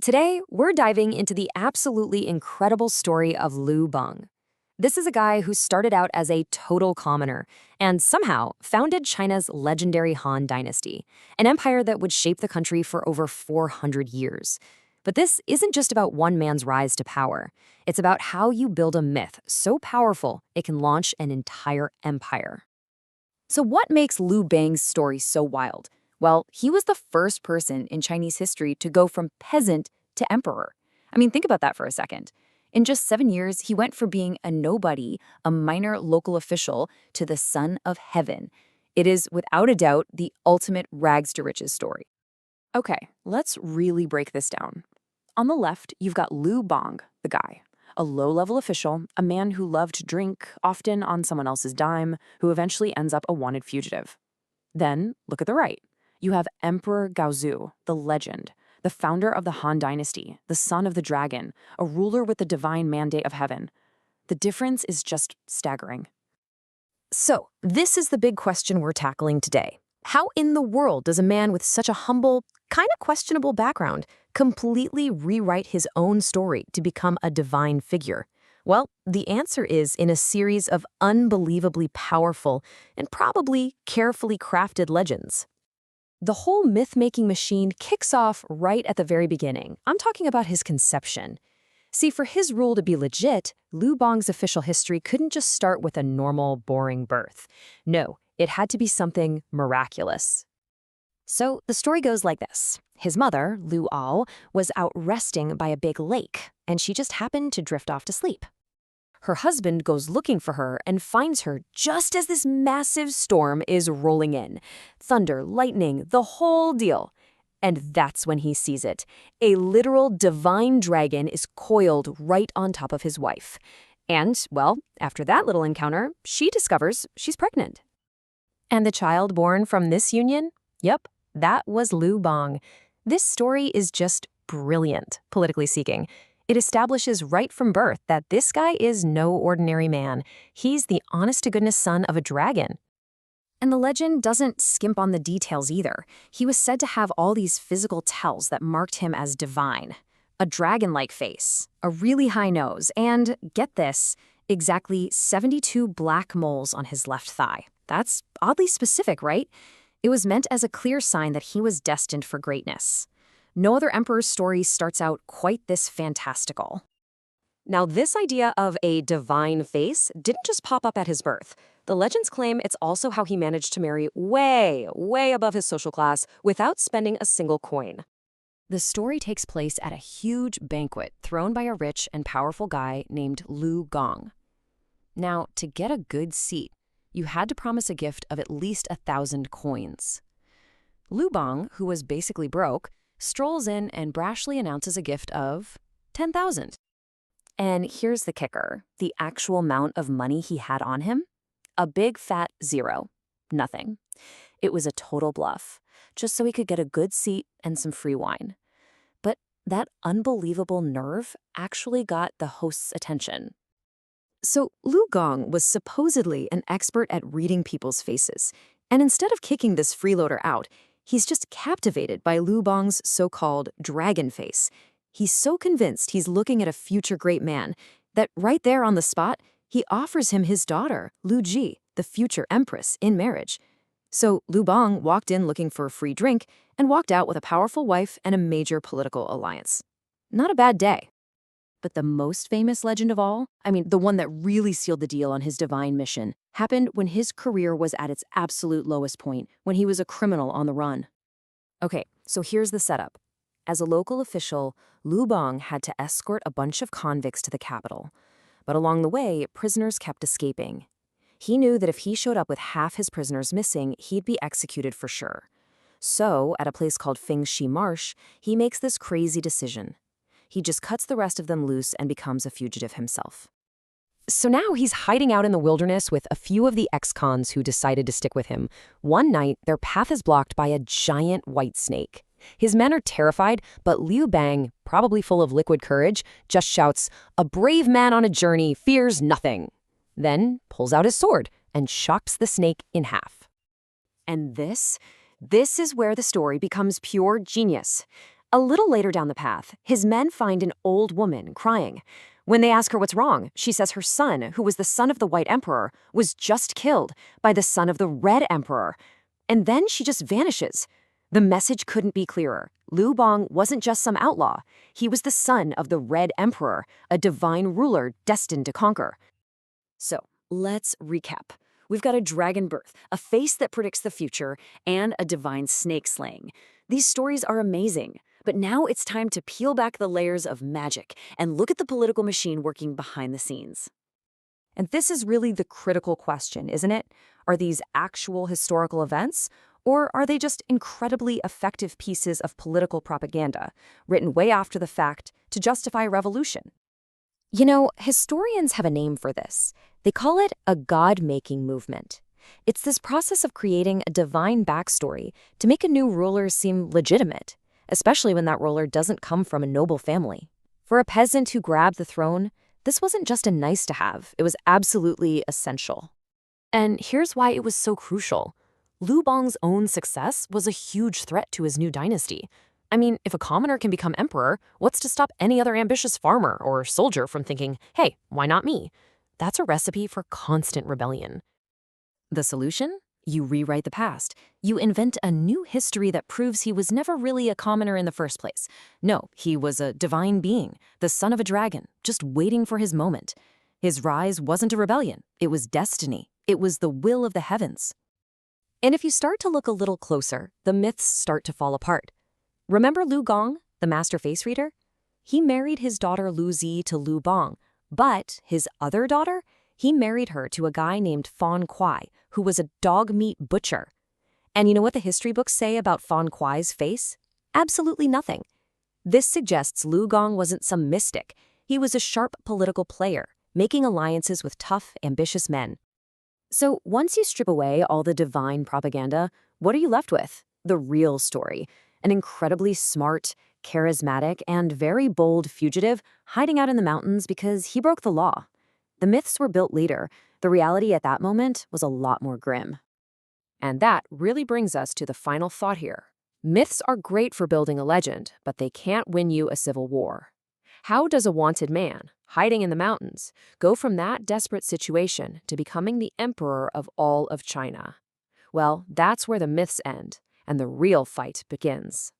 Today, we're diving into the absolutely incredible story of Liu Bang. This is a guy who started out as a total commoner and somehow founded China's legendary Han Dynasty, an empire that would shape the country for over 400 years. But this isn't just about one man's rise to power. It's about how you build a myth so powerful it can launch an entire empire. So what makes Liu Bang's story so wild? Well, he was the first person in Chinese history to go from peasant to emperor. I mean, think about that for a second. In just 7 years, he went from being a nobody, a minor local official, to the son of heaven. It is, without a doubt, the ultimate rags to riches story. Okay, let's really break this down. On the left, you've got Liu Bang, the guy, a low-level official, a man who loved to drink, often on someone else's dime, who eventually ends up a wanted fugitive. Then, look at the right. You have Emperor Gaozu, the legend, the founder of the Han Dynasty, the son of the dragon, a ruler with the divine mandate of heaven. The difference is just staggering. So, this is the big question we're tackling today. How in the world does a man with such a humble, kind of questionable background completely rewrite his own story to become a divine figure? Well, the answer is in a series of unbelievably powerful and probably carefully crafted legends. The whole myth-making machine kicks off right at the very beginning. I'm talking about his conception. See, for his rule to be legit, Liu Bang's official history couldn't just start with a normal, boring birth. No, it had to be something miraculous. So the story goes like this. His mother, Liu Ao, was out resting by a big lake, and she just happened to drift off to sleep. Her husband goes looking for her and finds her just as this massive storm is rolling in. Thunder, lightning, the whole deal. And that's when he sees it. A literal divine dragon is coiled right on top of his wife. And, well, after that little encounter, she discovers she's pregnant. And the child born from this union? Yep, that was Liu Bang. This story is just brilliant, politically speaking. It establishes right from birth that this guy is no ordinary man. He's the honest-to-goodness son of a dragon. And the legend doesn't skimp on the details either. He was said to have all these physical tells that marked him as divine. A dragon-like face, a really high nose, and, get this, exactly 72 black moles on his left thigh. That's oddly specific, right? It was meant as a clear sign that he was destined for greatness. No other emperor's story starts out quite this fantastical. Now, this idea of a divine face didn't just pop up at his birth. The legends claim it's also how he managed to marry way, way above his social class without spending a single coin. The story takes place at a huge banquet thrown by a rich and powerful guy named Liu Gong. Now, to get a good seat, you had to promise a gift of at least 1,000 coins. Liu Bang, who was basically broke, strolls in and brashly announces a gift of 10,000. And here's the kicker. The actual amount of money he had on him? A big fat zero. Nothing. It was a total bluff, just so he could get a good seat and some free wine. But that unbelievable nerve actually got the host's attention. So Liu Gong was supposedly an expert at reading people's faces. And instead of kicking this freeloader out, he's just captivated by Liu Bang's so-called dragon face. He's so convinced he's looking at a future great man that right there on the spot, he offers him his daughter, Liu Ji, the future empress, in marriage. So Liu Bang walked in looking for a free drink and walked out with a powerful wife and a major political alliance. Not a bad day. But the most famous legend of all, the one that really sealed the deal on his divine mission, happened when his career was at its absolute lowest point, when he was a criminal on the run. Okay, so here's the setup. As a local official, Liu Bang had to escort a bunch of convicts to the capital. But along the way, prisoners kept escaping. He knew that if he showed up with half his prisoners missing, he'd be executed for sure. So, at a place called Fengxi Marsh, he makes this crazy decision. He just cuts the rest of them loose and becomes a fugitive himself. So now he's hiding out in the wilderness with a few of the ex-cons who decided to stick with him. One night, their path is blocked by a giant white snake. His men are terrified, but Liu Bang, probably full of liquid courage, just shouts, "A brave man on a journey fears nothing." Then pulls out his sword and shocks the snake in half. And this is where the story becomes pure genius. A little later down the path, his men find an old woman crying. When they ask her what's wrong, she says her son, who was the son of the White Emperor, was just killed by the son of the Red Emperor. And then she just vanishes. The message couldn't be clearer. Lu Bang wasn't just some outlaw. He was the son of the Red Emperor, a divine ruler destined to conquer. So, let's recap. We've got a dragon birth, a face that predicts the future, and a divine snake slaying. These stories are amazing, but now it's time to peel back the layers of magic and look at the political machine working behind the scenes. And this is really the critical question, isn't it? Are these actual historical events, or are they just incredibly effective pieces of political propaganda, written way after the fact to justify revolution? You know, historians have a name for this. They call it a God-making movement. It's this process of creating a divine backstory to make a new ruler seem legitimate, especially when that ruler doesn't come from a noble family. For a peasant who grabbed the throne, this wasn't just a nice to have, it was absolutely essential. And here's why it was so crucial. Lu Bang's own success was a huge threat to his new dynasty. I mean, if a commoner can become emperor, what's to stop any other ambitious farmer or soldier from thinking, hey, why not me? That's a recipe for constant rebellion. The solution? You rewrite the past. You invent a new history that proves he was never really a commoner in the first place. No, he was a divine being, the son of a dragon, just waiting for his moment. His rise wasn't a rebellion. It was destiny. It was the will of the heavens. And if you start to look a little closer, the myths start to fall apart. Remember Lu Gong, the master face reader? He married his daughter Lu Zi to Lu Bang, but his other daughter, he married her to a guy named Fan Kuai, who was a dog meat butcher. And you know what the history books say about Fan Kuai's face? Absolutely nothing. This suggests Lu Gong wasn't some mystic. He was a sharp political player, making alliances with tough, ambitious men. So once you strip away all the divine propaganda, what are you left with? The real story. An incredibly smart, charismatic, and very bold fugitive hiding out in the mountains because he broke the law. The myths were built later. The reality at that moment was a lot more grim. And that really brings us to the final thought here. Myths are great for building a legend, but they can't win you a civil war. How does a wanted man, hiding in the mountains, go from that desperate situation to becoming the emperor of all of China? Well, that's where the myths end, and the real fight begins.